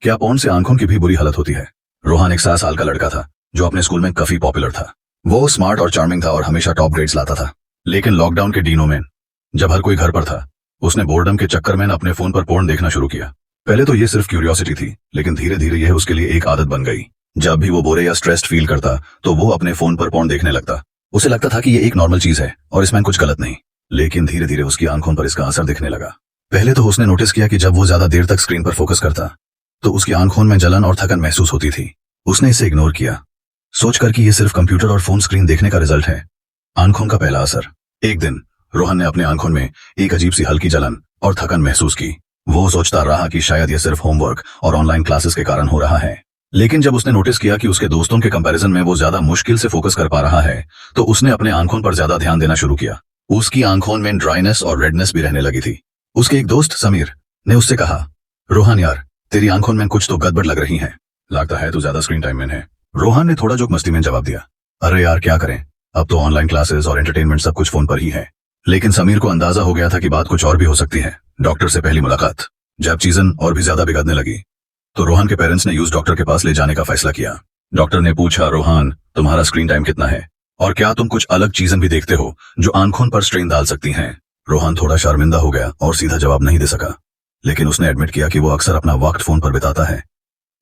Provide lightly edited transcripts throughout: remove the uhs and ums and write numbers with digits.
क्या पोर्न से आंखों की भी बुरी हालत होती है। रोहन एक 7 साल का लड़का था जो अपने स्कूल में काफी पॉपुलर था। वो स्मार्ट और चार्मिंग था और हमेशा टॉप ग्रेड्स लाता था। लेकिन लॉकडाउन के दिनों में जब हर कोई घर पर था, उसने बोर्डम के चक्कर में अपने फोन पर पोर्न देखना शुरू किया। पहले तो ये सिर्फ क्यूरियोसिटी थी, लेकिन धीरे धीरे यह उसके लिए एक आदत बन गई। जब भी वो बोरे या स्ट्रेस्ड फील करता तो वो अपने फोन पर पोर्न देखने लगता। उसे लगता था कि ये एक नॉर्मल चीज है और इसमें कुछ गलत नहीं। लेकिन धीरे धीरे उसकी आंखों पर इसका असर दिखने लगा। पहले तो उसने नोटिस किया कि जब वो ज्यादा देर तक स्क्रीन पर फोकस करता तो उसकी आंखों में जलन और थकन महसूस होती थी। उसने इसे इग्नोर किया, सोचकर कि ये सिर्फ कंप्यूटर और फोन स्क्रीन देखने का रिजल्ट है। आंखों का पहला असर। एक दिन रोहन ने अपने आंखों में एक अजीब सी हल्की जलन और थकन महसूस की। वो सोचता रहा कि शायद ये सिर्फ होमवर्क और ऑनलाइन क्लासेस के कारण हो रहा है। लेकिन जब उसने नोटिस किया कि उसके दोस्तों के कंपैरिजन में वो ज्यादा मुश्किल से फोकस कर पा रहा है, तो उसने अपने आंखों पर ज्यादा ध्यान देना शुरू किया। उसकी आंखों में ड्राइनेस और रेडनेस भी रहने लगी थी। उसके एक दोस्त समीर ने उससे कहा, रोहन यार, तेरी आंखों में कुछ तो गड़बड़ लग रही है, लगता है तू ज्यादा स्क्रीन टाइम में है। रोहन ने थोड़ा जोक मस्ती में जवाब दिया, अरे यार क्या करें, अब तो ऑनलाइन क्लासेस और एंटरटेनमेंट सब कुछ फोन पर ही है। लेकिन समीर को अंदाजा हो गया था कि बात कुछ और भी हो सकती है। डॉक्टर से पहली मुलाकात। जब चीजें और भी ज्यादा बिगड़ने लगी तो रोहन के पेरेंट्स ने यूज डॉक्टर के पास ले जाने का फैसला किया। डॉक्टर ने पूछा, रोहन तुम्हारा स्क्रीन टाइम कितना है और क्या तुम कुछ अलग चीजें भी देखते हो जो आंखों पर स्ट्रेन डाल सकती हैं। रोहन थोड़ा शर्मिंदा हो गया और सीधा जवाब नहीं दे सका। लेकिन उसने एडमिट किया कि वो अक्सर अपना वक्त फोन पर बिताता है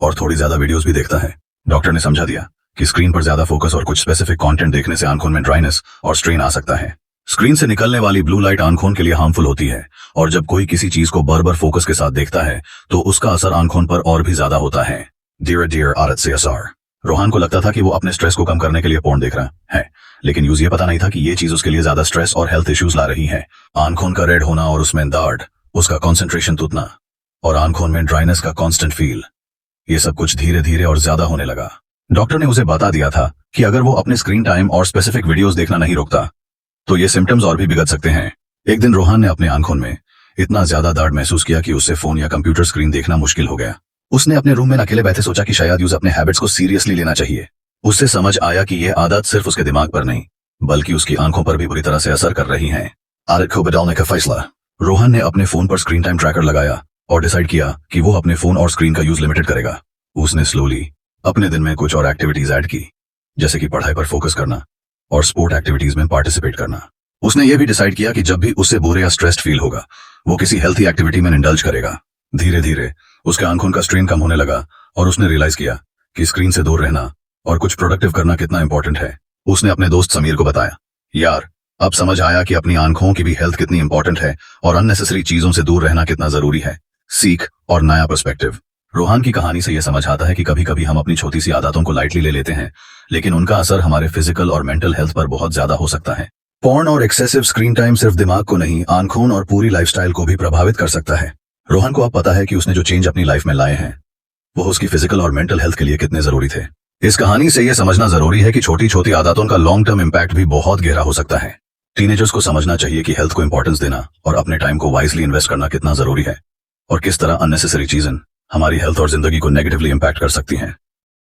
और थोड़ी ज्यादा वीडियोस भी देखता है। डॉक्टर ने समझा दिया कि स्क्रीन पर ज्यादा फोकस और कुछ स्पेसिफिक कंटेंट देखने से आंखों में ड्राइनेस और स्ट्रेन आ सकता है। स्क्रीन से निकलने वाली ब्लू लाइट आंखों के लिए हार्मफुल होती है और जब कोई किसी चीज को बार-बार फोकस के साथ देखता है तो उसका असर आंखों पर और भी ज्यादा होता है। धीरे धीरे आदत से असर। रोहन को लगता था कि वो अपने स्ट्रेस को कम करने के लिए पोर्न देख रहा है, लेकिन यूज ये पता नहीं था कि ये चीज उसके लिए ज्यादा स्ट्रेस और हेल्थ इश्यूज ला रही है। आंखों का रेड होना और उसमें दर्द, उसका कॉन्सेंट्रेशन टूटना और आंखों में ड्राइनेस का कांस्टेंट फील, ये सब कुछ धीरे धीरे और ज्यादा होने लगा। डॉक्टर ने उसे बता दिया था कि अगर वो अपने स्क्रीन टाइम और स्पेसिफिक वीडियोस देखना नहीं रोकता तो ये सिम्टम्स और भी बिगड़ सकते हैं। एक दिन रोहन ने अपने आंखों में इतना ज्यादा दर्द महसूस किया कि उससे फोन या कंप्यूटर स्क्रीन देखना मुश्किल हो गया। उसने अपने रूम में अकेले बैठे सोचा कि शायद यूज अपने हैबिट्स को सीरियसली लेना चाहिए। उससे समझ आया कि यह आदत सिर्फ उसके दिमाग पर नहीं बल्कि उसकी आंखों पर भी बुरी तरह से असर कर रही है। आदत को बदलने का फैसला। रोहन ने अपने फोन पर स्क्रीन टाइम ट्रैकर लगाया और डिसाइड किया कि वो अपने फोन और स्क्रीन का यूज लिमिटेड करेगा। उसने स्लोली अपने दिन में कुछ और एक्टिविटीज ऐड की, जैसे कि पढ़ाई पर फोकस करना और स्पोर्ट एक्टिविटीज में पार्टिसिपेट करना। उसने ये भी डिसाइड किया कि जब भी उसे बोर या स्ट्रेस्ड फील होगा वो किसी हेल्थी एक्टिविटी में इंडल्ज करेगा। धीरे धीरे उसके आंखों का स्ट्रेन कम होने लगा और उसने रियलाइज किया कि स्क्रीन से दूर रहना और कुछ प्रोडक्टिव करना कितना इंपॉर्टेंट है। उसने अपने दोस्त समीर को बताया, यार अब समझ आया कि अपनी आंखों की भी हेल्थ कितनी इंपॉर्टेंट है और अननेसेसरी चीजों से दूर रहना कितना जरूरी है। सीख और नया पर्सपेक्टिव। रोहन की कहानी से यह समझ आता है कि कभी कभी हम अपनी छोटी सी आदतों को लाइटली ले लेते हैं, लेकिन उनका असर हमारे फिजिकल और मेंटल हेल्थ पर बहुत ज्यादा हो सकता है। पोर्न और एक्सेसिव स्क्रीन टाइम सिर्फ दिमाग को नहीं, आंखों और पूरी लाइफस्टाइल को भी प्रभावित कर सकता है। रोहन को अब पता है कि उसने जो चेंज अपनी लाइफ में लाए हैं वो उसकी फिजिकल और मेंटल हेल्थ के लिए कितने जरूरी थे। इस कहानी से यह समझना जरूरी है कि छोटी छोटी आदतों का लॉन्ग टर्म इम्पैक्ट भी बहुत गहरा हो सकता है। टीनेजर्स को समझना चाहिए कि हेल्थ को इंपॉर्टेंस देना और अपने टाइम को वाइजली इन्वेस्ट करना कितना जरूरी है और किस तरह अननेसेसरी चीजें हमारी हेल्थ और जिंदगी को नेगेटिवली इम्पैक्ट कर सकती हैं।